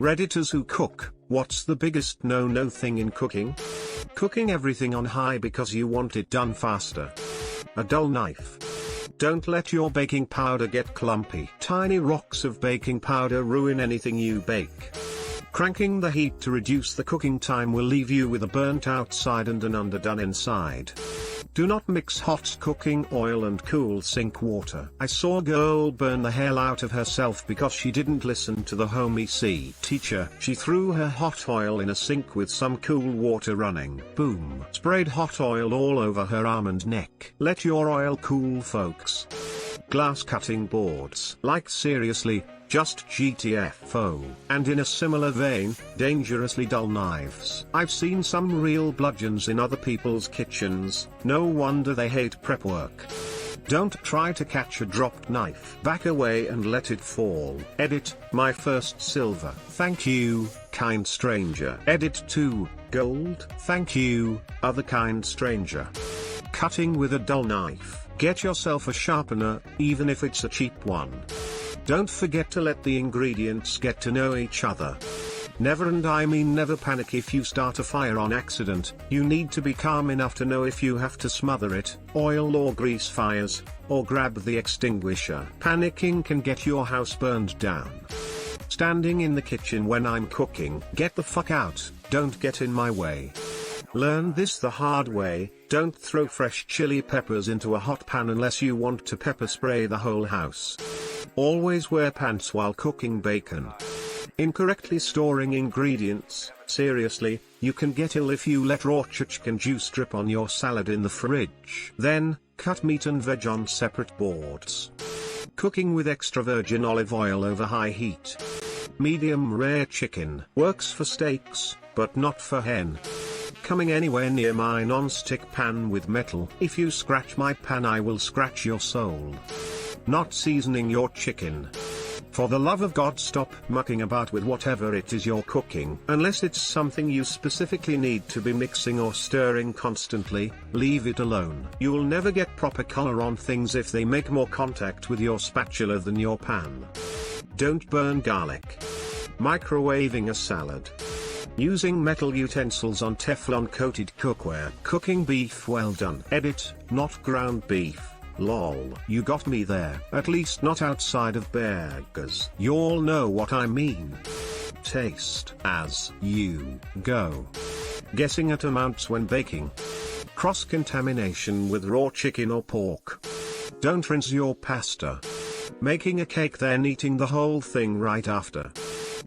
Redditors who cook, what's the biggest no-no thing in cooking? Cooking everything on high because you want it done faster. A dull knife. Don't let your baking powder get clumpy. Tiny rocks of baking powder ruin anything you bake. Cranking the heat to reduce the cooking time will leave you with a burnt outside and an underdone inside. Do not mix hot cooking oil and cool sink water. I saw a girl burn the hell out of herself because she didn't listen to the home EC teacher. She threw her hot oil in a sink with some cool water running. Boom. Sprayed hot oil all over her arm and neck. Let your oil cool, folks. Glass cutting boards. Like seriously, just GTFO. And in a similar vein, dangerously dull knives. I've seen some real bludgeons in other people's kitchens, no wonder they hate prep work. Don't try to catch a dropped knife. Back away and let it fall. Edit, my first silver. Thank you, kind stranger. Edit 2, gold. Thank you, other kind stranger. Cutting with a dull knife. Get yourself a sharpener, even if it's a cheap one. Don't forget to let the ingredients get to know each other. Never, and I mean never, panic if you start a fire on accident. You need to be calm enough to know if you have to smother it, oil or grease fires, or grab the extinguisher. Panicking can get your house burned down. Standing in the kitchen when I'm cooking. Get the fuck out, don't get in my way. Learn this the hard way, don't throw fresh chili peppers into a hot pan unless you want to pepper spray the whole house. Always wear pants while cooking bacon. Incorrectly storing ingredients, seriously, you can get ill if you let raw chicken juice drip on your salad in the fridge. Then, cut meat and veg on separate boards. Cooking with extra virgin olive oil over high heat. Medium rare chicken works for steaks, but not for hen. Coming anywhere near my non-stick pan with metal. If you scratch my pan, I will scratch your soul. Not seasoning your chicken. For the love of God, stop mucking about with whatever it is you're cooking. Unless it's something you specifically need to be mixing or stirring constantly, leave it alone. You'll never get proper color on things if they make more contact with your spatula than your pan. Don't burn garlic. Microwaving a salad. Using metal utensils on Teflon-coated cookware. Cooking beef well done. Edit, not ground beef. Lol. You got me there. At least not outside of burgers. Y'all know what I mean. Taste as you go. Guessing at amounts when baking. Cross-contamination with raw chicken or pork. Don't rinse your pasta. Making a cake then eating the whole thing right after.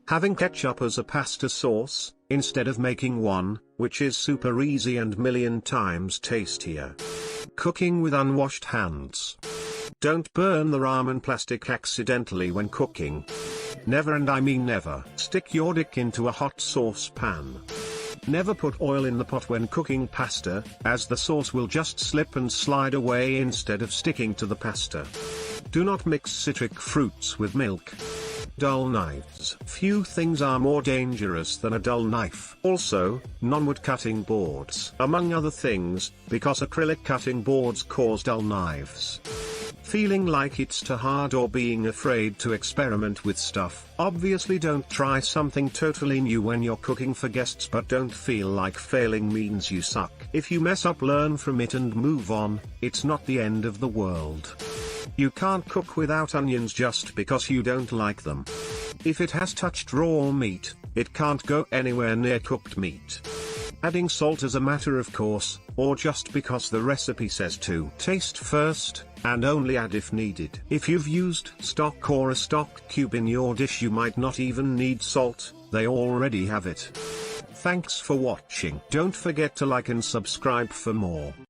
Having ketchup as a pasta sauce, instead of making one, which is super easy and million times tastier. Cooking with unwashed hands. Don't burn the ramen plastic accidentally when cooking. Never, and I mean never, stick your dick into a hot sauce pan. Never put oil in the pot when cooking pasta, as the sauce will just slip and slide away instead of sticking to the pasta. Do not mix citric fruits with milk. Dull knives. Few things are more dangerous than a dull knife. Also, non-wood cutting boards. Among other things, because acrylic cutting boards cause dull knives. Feeling like it's too hard or being afraid to experiment with stuff. Obviously don't try something totally new when you're cooking for guests, but don't feel like failing means you suck. If you mess up, learn from it and move on. It's not the end of the world. You can't cook without onions just because you don't like them. If it has touched raw meat, it can't go anywhere near cooked meat. Adding salt as a matter of course, or just because the recipe says to. Taste first, and only add if needed. If you've used stock or a stock cube in your dish, you might not even need salt, they already have it. Thanks for watching. Don't forget to like and subscribe for more.